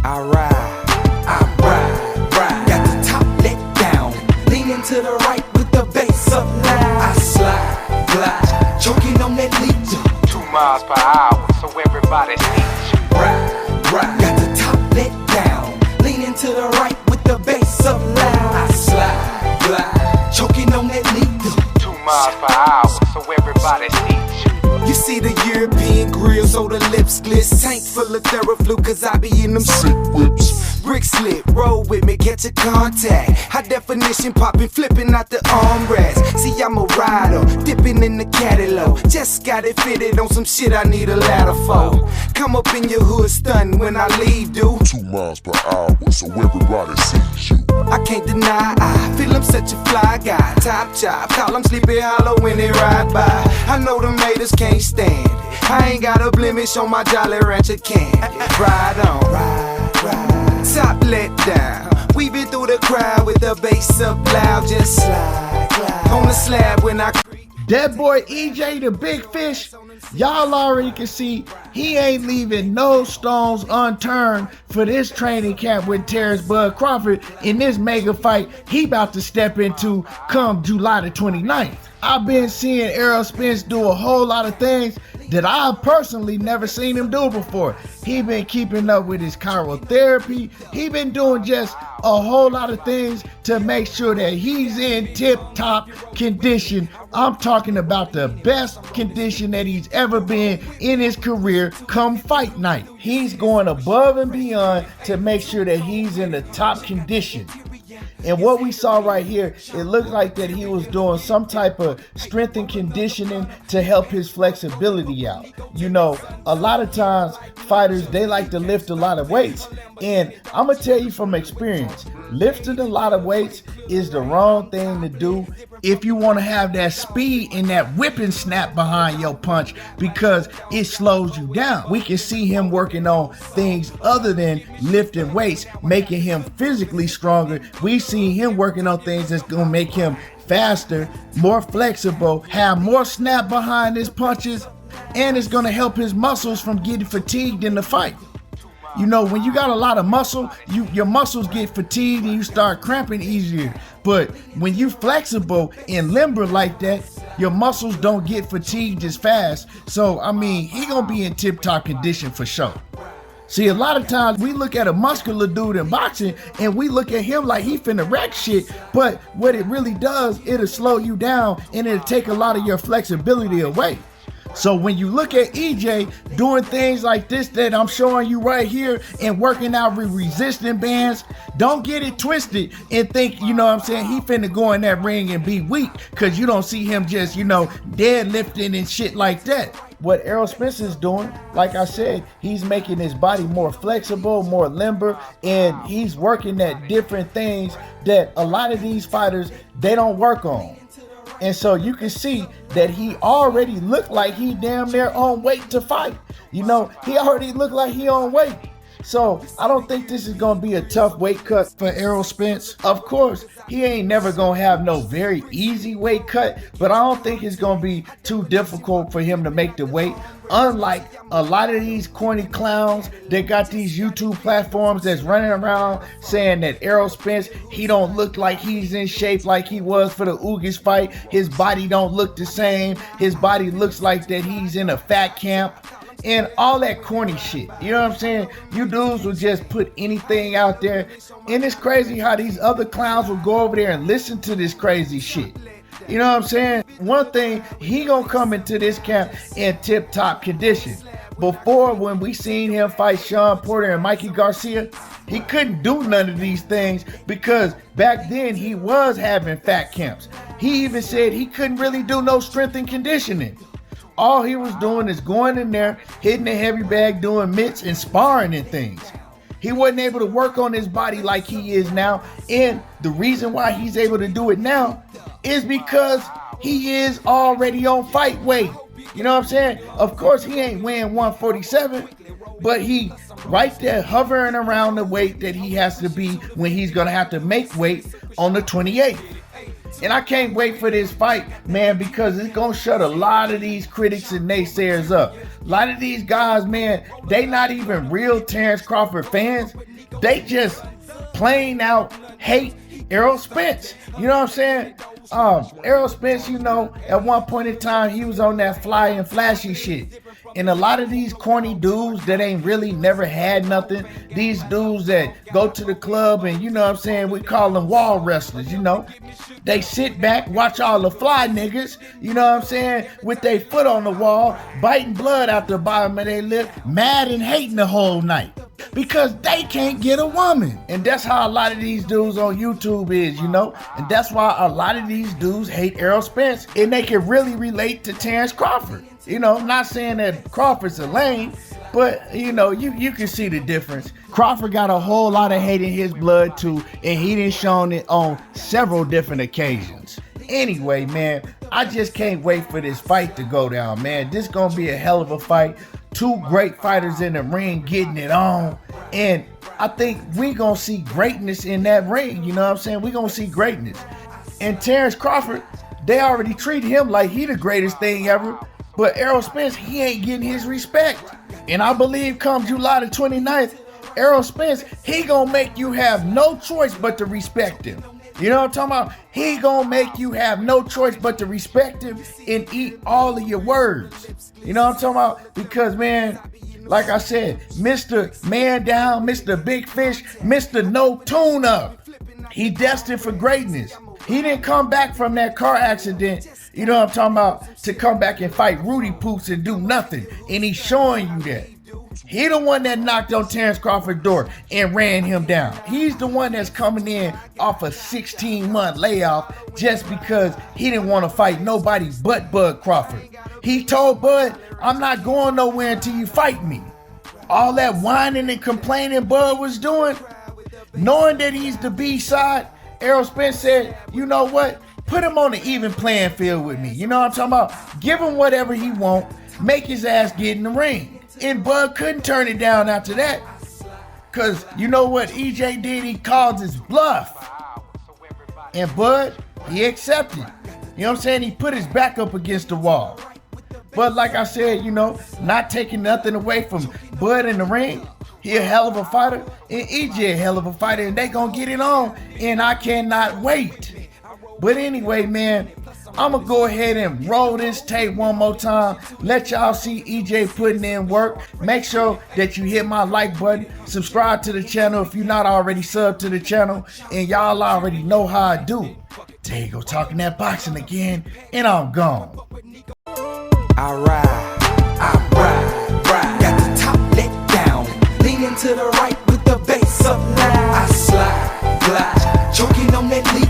I ride. Got the top let down, leaning to the right with the bass up loud. I slide, glide, choking on that leader. 2 miles per hour, so everybody sees you. Ride. Got the top let down, leaning to the right with the bass up loud. I slide, glide, choking on that leader. 2 miles per hour, so everybody sees you. You see the European grills, so the lips glitz. Tank full of Theraflu, cause I be in them sick whips. Brick slip, roll with me, get your contact. High definition popping, flipping out the armrest. See, I'm a rider, dipping in the catalog. Just got it fitted on some shit I need a ladder for. Come up in your hood stunting when I leave, dude. 2 miles per hour, so everybody sees you. I can't deny, I feel I'm such a fly guy. Top chop, call him Sleepy Hollow when they ride by. I know the haters can't stand it. I ain't got a blemish on my Jolly Rancher candy. Ride on, ride. Top let down, weaving through the crowd with the bass up loud. Just slide on the slab when I creep. That boy EJ the Big Fish, y'all already can see he ain't leaving no stones unturned for this training camp with Terence Crawford in this mega fight he about to step into come July the 29th. I've been seeing Errol Spence do a whole lot of things that I've personally never seen him do before. He been keeping up with his cryotherapy. He been doing just a whole lot of things to make sure that he's in tip-top condition. I'm talking about the best condition that he's ever been in his career come fight night. He's going above and beyond to make sure that he's in the top condition. And what we saw right here, it looked like that he was doing some type of strength and conditioning to help his flexibility out. You know, a lot of times fighters, they like to lift a lot of weights. And I'm gonna tell you from experience, lifting a lot of weights is the wrong thing to do if you want to have that speed and that whipping snap behind your punch, because it slows you down. We can see him working on things other than lifting weights, making him physically stronger. We see him working on things that's gonna make him faster, more flexible, have more snap behind his punches, and it's gonna help his muscles from getting fatigued in the fight. You know, when you got a lot of muscle, your muscles get fatigued and you start cramping easier. But when you flexible and limber like that, your muscles don't get fatigued as fast. So, I mean, he gonna be in tip-top condition for sure. See, a lot of times we look at a muscular dude in boxing and we look at him like he finna wreck shit. But what it really does, it'll slow you down and it'll take a lot of your flexibility away. So when you look at EJ doing things like this that I'm showing you right here and working out with resistance bands, don't get it twisted and think, you know what I'm saying, he finna go in that ring and be weak, because you don't see him just, you know, deadlifting and shit like that. What Errol Spence is doing, like I said, he's making his body more flexible, more limber, and he's working at different things that a lot of these fighters, they don't work on. And so you can see that he already looked like he damn near on weight to fight. You know, he already looked like he on weight. So I don't think this is going to be a tough weight cut for Errol Spence. Of course, he ain't never going to have no very easy weight cut, but I don't think it's going to be too difficult for him to make the weight. Unlike a lot of these corny clowns that got these YouTube platforms that's running around saying that Errol Spence, he don't look like he's in shape like he was for the Ugas fight. His body don't look the same. His body looks like that he's in a fat camp. And all that corny shit, you know what I'm saying? You dudes will just put anything out there. And it's crazy how these other clowns will go over there and listen to this crazy shit. You know what I'm saying? One thing, he gonna come into this camp in tip-top condition. Before, when we seen him fight Sean Porter and Mikey Garcia, he couldn't do none of these things because back then he was having fat camps. He even said he couldn't really do no strength and conditioning. All he was doing is going in there, hitting a heavy bag, doing mitts and sparring and things. He wasn't able to work on his body like he is now. And the reason why he's able to do it now is because he is already on fight weight. You know what I'm saying? Of course, he ain't weighing 147, but he right there hovering around the weight that he has to be when he's going to have to make weight on the 28th. And I can't wait for this fight, man, because it's going to shut a lot of these critics and naysayers up. A lot of these guys, man, they not even real Terence Crawford fans. They just plain out hate Errol Spence. You know what I'm saying? Errol Spence, you know, at one point in time, he was on that fly and flashy shit. And a lot of these corny dudes that ain't really never had nothing, these dudes that go to the club and, you know what I'm saying, we call them wall wrestlers, you know. They sit back, watch all the fly niggas, you know what I'm saying, with their foot on the wall, biting blood out the bottom of their lip, mad and hating the whole night. Because they can't get a woman. And that's how a lot of these dudes on YouTube is, you know. And that's why a lot of these dudes hate Errol Spence. And they can really relate to Terence Crawford. You know, not saying that Crawford's a lame, but, you know, you can see the difference. Crawford got a whole lot of hate in his blood, too. And he done shown it on several different occasions. Anyway, man, I just can't wait for this fight to go down, man. This gonna be a hell of a fight. Two great fighters in the ring getting it on. And I think we gonna see greatness in that ring. You know what I'm saying? We gonna see greatness. And Terence Crawford, they already treat him like he the greatest thing ever. But Errol Spence, he ain't getting his respect. And I believe come July the 29th, Errol Spence, he gonna make you have no choice but to respect him. You know what I'm talking about? He gonna make you have no choice but to respect him and eat all of your words. You know what I'm talking about? Because, man, like I said, Mr. Man Down, Mr. Big Fish, Mr. No Tune-Up, he destined for greatness. He didn't come back from that car accident, you know what I'm talking about, to come back and fight Rudy Poots and do nothing. And he's showing you that. He the one that knocked on Terence Crawford's door and ran him down. He's the one that's coming in off a 16-month layoff just because he didn't want to fight nobody but Bud Crawford. He told Bud, I'm not going nowhere until you fight me. All that whining and complaining Bud was doing, knowing that he's the B-side, Errol Spence said, you know what? Put him on the even playing field with me. You know what I'm talking about? Give him whatever he want. Make his ass get in the ring. And Bud couldn't turn it down after that. Because you know what EJ did? He called his bluff. And Bud, he accepted. You know what I'm saying? He put his back up against the wall. But like I said, you know, not taking nothing away from Bud in the ring. He a hell of a fighter. And EJ a hell of a fighter. And they gonna get it on. And I cannot wait. But anyway, man, I'm going to go ahead and roll this tape one more time. Let y'all see EJ putting in work. Make sure that you hit my like button. Subscribe to the channel if you're not already subbed to the channel. And y'all already know how I do. There you go, talking that boxing again. And I'm gone. I ride. Got the top let down. Leaning to the right with the bass up now. I slide, glide, choking on that lead.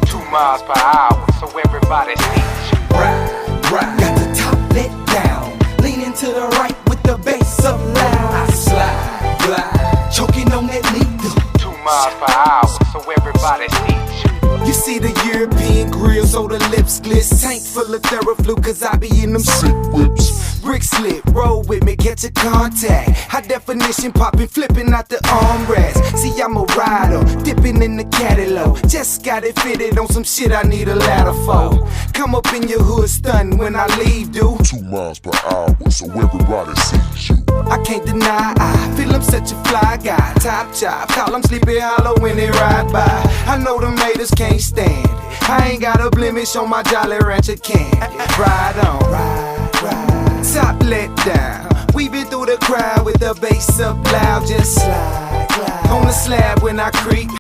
2 miles per hour, so everybody sees you. Right. Got the top let down. Leaning to the right with the bass up loud. I slide, glide, choking on that lead. 2 miles per hour, so everybody sees you. You see the European grill, so the lips gliss. Tank full of Theraflu, cause I be in them sick whips. Brick slip, roll with me, catch a contact. High definition, popping, flipping out the armrest. See, I'm a rider, dipping in the catalog. Just got it fitted on some shit I need a ladder for. Come up in your hood, stun when I leave, dude. 2 miles per hour, so everybody sees you. I can't deny, I feel I'm such a fly guy. Top chop, call him Sleepy Hollow when they ride by. I know the haters can't stand it. I ain't got a blemish on my Jolly Rancher candy. Ride on, ride. Top let down. Weaving through the crowd with the bass up loud. Just slide, glide on the slab when I creep.